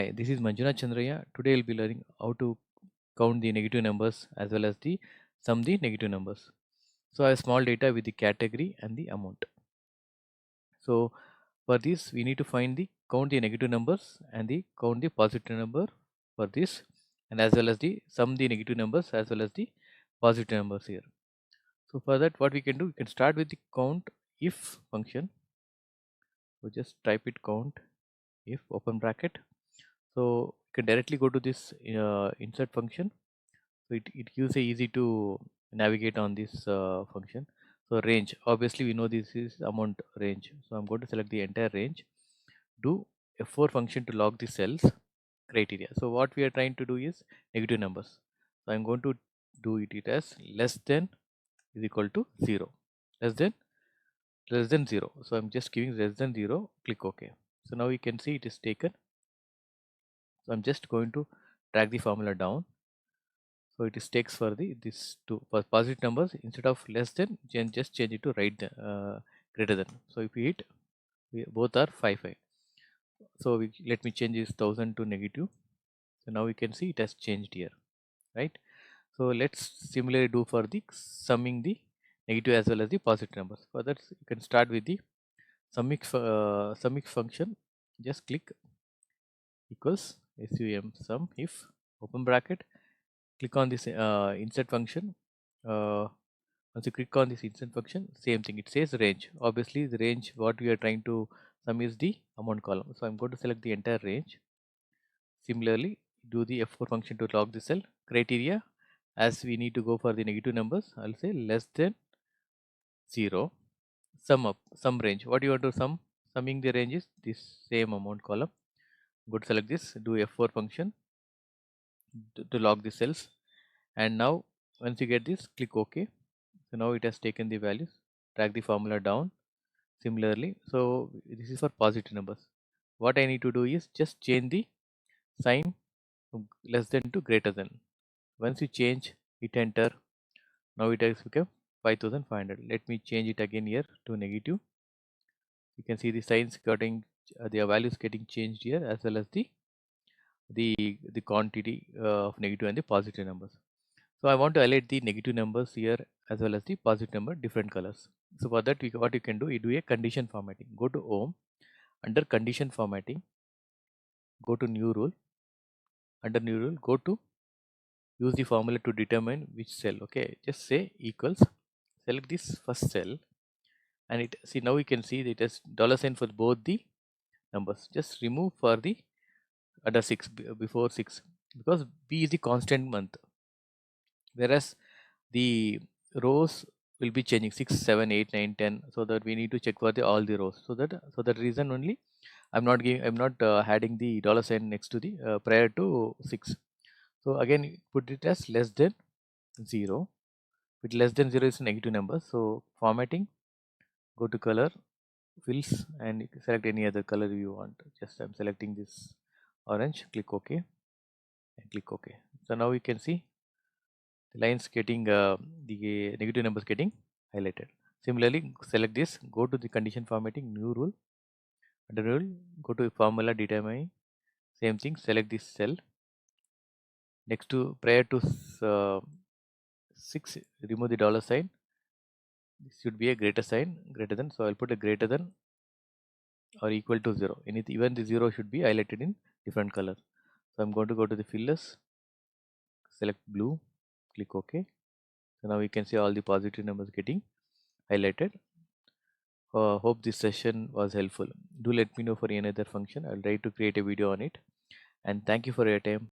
Hi, this is Manjuna Chandraya. Today we'll be learning how to count the negative numbers as well as the sum the negative numbers. So I have small data with the category and the amount. So for this we need to find the count the negative numbers and the count the positive number for this, and as well as the sum the negative numbers as well as the positive numbers here. So for that what we can do, we can start with the count if function. So just type it count if open bracket. So you can directly go to this insert function. So it gives a easy to navigate on this function. So range, obviously we know this is amount range. So I'm going to select the entire range. Do F4 function to log the cells criteria. So what we are trying to do is negative numbers. So I'm going to do it as less than is equal to 0. Less than 0. So I'm just giving less than 0. Click OK. So now you can see it is taken. So I'm just going to drag the formula down. So it is takes for the this two for positive numbers, instead of less than, just change it to greater than. So if we hit, both are 5. So let me change this 1000 to negative. So now we can see it has changed here, right? So let's similarly do for the summing the negative as well as the positive numbers. For that you can start with the summing function. Just click equals sum if open bracket. Click on this insert function. Once you click on this insert function, same thing, it says range. Obviously the range what we are trying to sum is the amount column. So I'm going to select the entire range. Similarly, do the F4 function to log the cell criteria. As we need to go for the negative numbers, I'll say less than 0. Sum range. What you want to sum? Summing the range is this same amount column. Go to select this, do F4 function to log the cells, and now once you get this, click OK. So now it has taken the values. Drag the formula down. Similarly, so this is for positive numbers. What I need to do is just change the sign from less than to greater than. Once you change, hit enter. Now it has become 5500. Let me change it again here to negative. You can see the signs getting the values getting changed here, as well as the quantity of negative and the positive numbers. So I want to highlight the negative numbers here as well as the positive number different colors. So for that, what you can do, you do a condition formatting. Go to Home, under condition formatting, go to new rule. Under new rule, go to use the formula to determine which cell. Okay, just say equals. Select this first cell, and it see now you can see that it has $sign for both the numbers. Just remove for the under 6 before 6, because B is the constant month, whereas the rows will be changing 6, 7, 8, 9, 10. So that we need to check for the all the rows. So that reason only I'm not adding the $sign next to the prior to 6. So again put it as less than 0. With less than 0 is a negative number. So formatting, go to color, fills, and you can select any other color you want. Just I'm selecting this orange. Click OK and click OK. So now you can see the lines getting the negative numbers getting highlighted. Similarly, select this, go to the condition formatting, new rule. Under rule, go to formula determine. Same thing, select this cell. Next to prior to 6, remove the $sign. This should be a greater sign, greater than. So I'll put a greater than or equal to 0. Even the 0 should be highlighted in different color. So I'm going to go to the fillers, select blue, click OK. So now we can see all the positive numbers getting highlighted. Hope this session was helpful. Do let me know for any other function. I'll try to create a video on it. And thank you for your time.